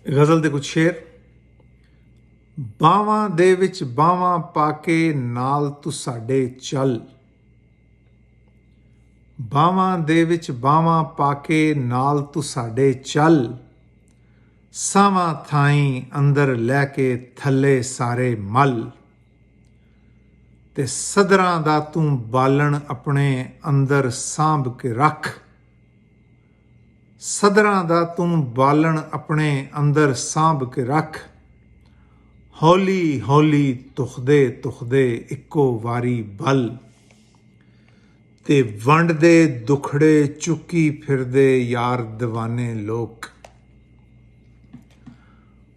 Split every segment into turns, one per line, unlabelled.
गज़ल दे कुछ शेर। बावां दे विच बावां पाके नाल तू साडे चल, बावां दे विच बावां पाके नाल तू साडे चल, सावां थाई अंदर लैके थल्ले सारे मल, ते सदरां दा तू बालन अपने अंदर सांभ के रख, सदरां दा तू बालन अपने अंदर सांभ के रख, हौली हौली तुखदे तुखदे इक्को वारी बल, ते वंड दे दुखड़े चुकी फिरदे यार दीवाने लोक,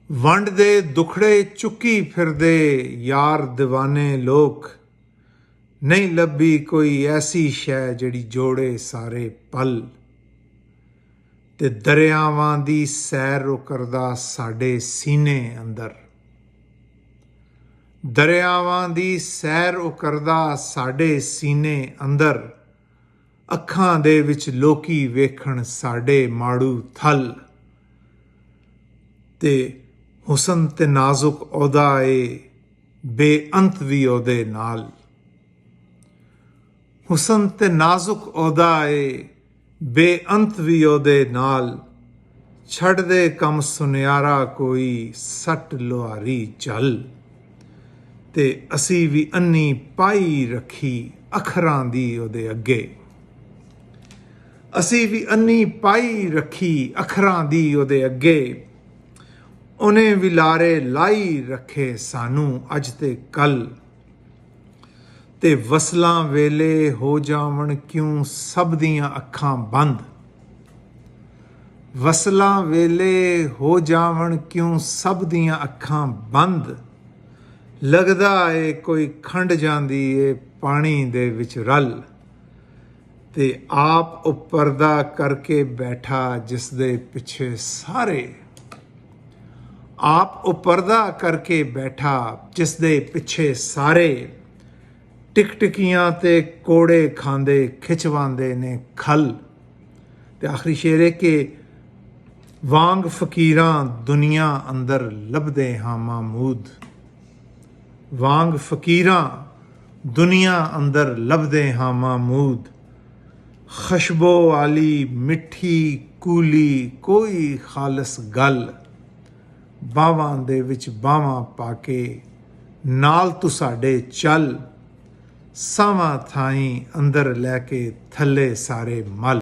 वंड दे दुखड़े चुकी फिरदे यार दीवाने लोक, नहीं लभी कोई ऐसी शै जिहड़ी जोड़े सारे पल, ते दरियावां दी सैर करदा साडे सीने अंदर, दरियावां दी सैर करदा साडे सीने अंदर, अखां दे विच लोकी वेखण साडे माड़ू थल, ते हुसन ते नाजुक ओहदा ए बेअंत वी ओहदे नाल, हुसन ते नाजुक ओहदा ए बेअंत वी ओहदे नाल, छड़ दे कम सुनियारा कोई सट लुहारी चल, ते असी भी अन्नी पाई रखी अखरां दी ओहदे अगे, असी भी अन्नी पाई रखी अखरां दी ओहदे अगे, उन्हें भी लारे लाई रखे सानू अज ते कल, ते वसलां वेले हो जावन क्यों सब दियां अखां बंद, वसलां वेले हो जावन क्यों सब दियां अखां बंद, लगदा ए कोई खंड जांदी ए पानी दे विच रल, ते आप ओ पर्दा करके बैठा जिस दे पिछे सारे, आप ओ पर्दा करके बैठा जिस दे पिछे सारे, टिकटिकियां ते कोड़े खांदे खिचवांदे ने खल, ते आखिरी शेर है कि वांग फकीरां दुनिया अंदर लभदे हां महमूद, वांग फकीरां दुनिया अंदर लभदे हां महमूद, खशबो आली मिठी कूली कोई खालस गल, बावां दे विच बावां पाके नाल तू साडे चल, सावां थाई अंदर लैके थल्ले सारे मल।